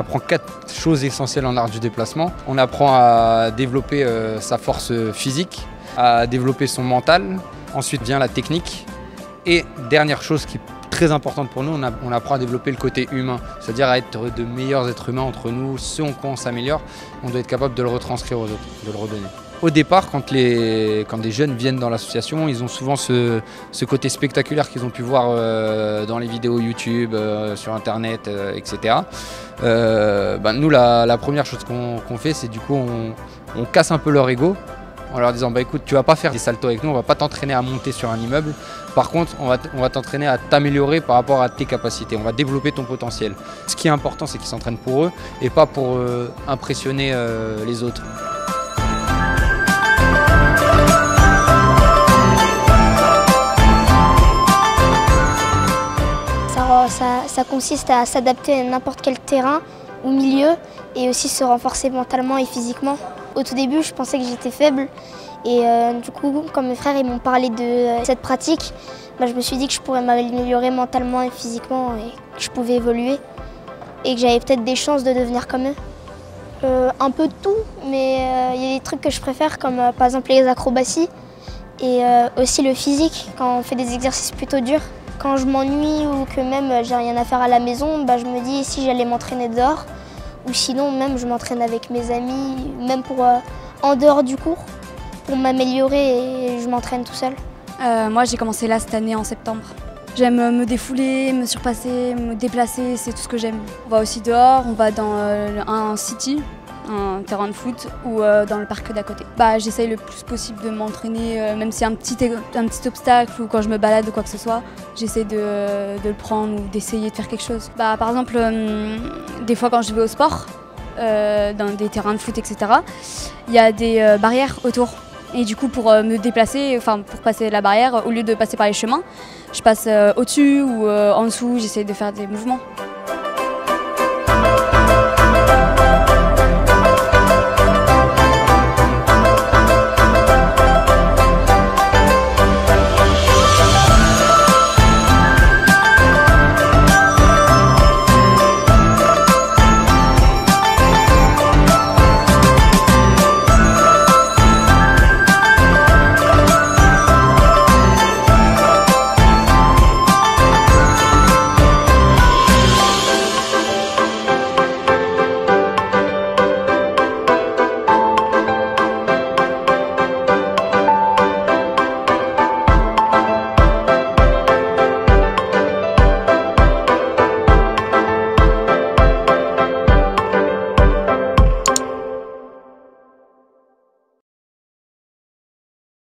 apprend 4 choses essentielles en art du déplacement. On apprend à développer sa force physique, à développer son mental. Ensuite vient la technique. Et dernière chose qui est très importante pour nous, on apprend à développer le côté humain, c'est-à-dire à être de meilleurs êtres humains entre nous, ceux en quoi on s'améliore, on doit être capable de le retranscrire aux autres, de le redonner. Au départ, quand des jeunes viennent dans l'association, ils ont souvent ce côté spectaculaire qu'ils ont pu voir dans les vidéos YouTube, sur Internet, etc. Nous, la première chose qu'on fait, c'est du coup, on casse un peu leur ego en leur disant écoute, tu vas pas faire des saltos avec nous, on va pas t'entraîner à monter sur un immeuble. Par contre, on va t'entraîner à t'améliorer par rapport à tes capacités, on va développer ton potentiel. Ce qui est important, c'est qu'ils s'entraînent pour eux et pas pour impressionner les autres. Ça consiste à s'adapter à n'importe quel terrain ou milieu et aussi se renforcer mentalement et physiquement. Au tout début, je pensais que j'étais faible et du coup, quand mes frères m'ont parlé de cette pratique, je me suis dit que je pourrais m'améliorer mentalement et physiquement et que je pouvais évoluer et que j'avais peut-être des chances de devenir comme eux. Un peu de tout, mais il y a des trucs que je préfère comme par exemple les acrobaties et aussi le physique quand on fait des exercices plutôt durs. Quand je m'ennuie ou que même j'ai rien à faire à la maison, je me dis si j'allais m'entraîner dehors ou sinon même je m'entraîne avec mes amis, même pour en dehors du cours, pour m'améliorer et je m'entraîne tout seul. Moi j'ai commencé là cette année en septembre. J'aime me défouler, me surpasser, me déplacer, c'est tout ce que j'aime. On va aussi dehors, on va dans un city, un terrain de foot ou dans le parc d'à côté. J'essaye le plus possible de m'entraîner, même s'il y a un petit obstacle ou quand je me balade ou quoi que ce soit, j'essaie de le prendre ou d'essayer de faire quelque chose. Par exemple, des fois quand je vais au sport, dans des terrains de foot, etc., il y a des barrières autour. Et du coup, pour me déplacer, pour passer la barrière, au lieu de passer par les chemins, je passe au-dessus ou en dessous, j'essaie de faire des mouvements.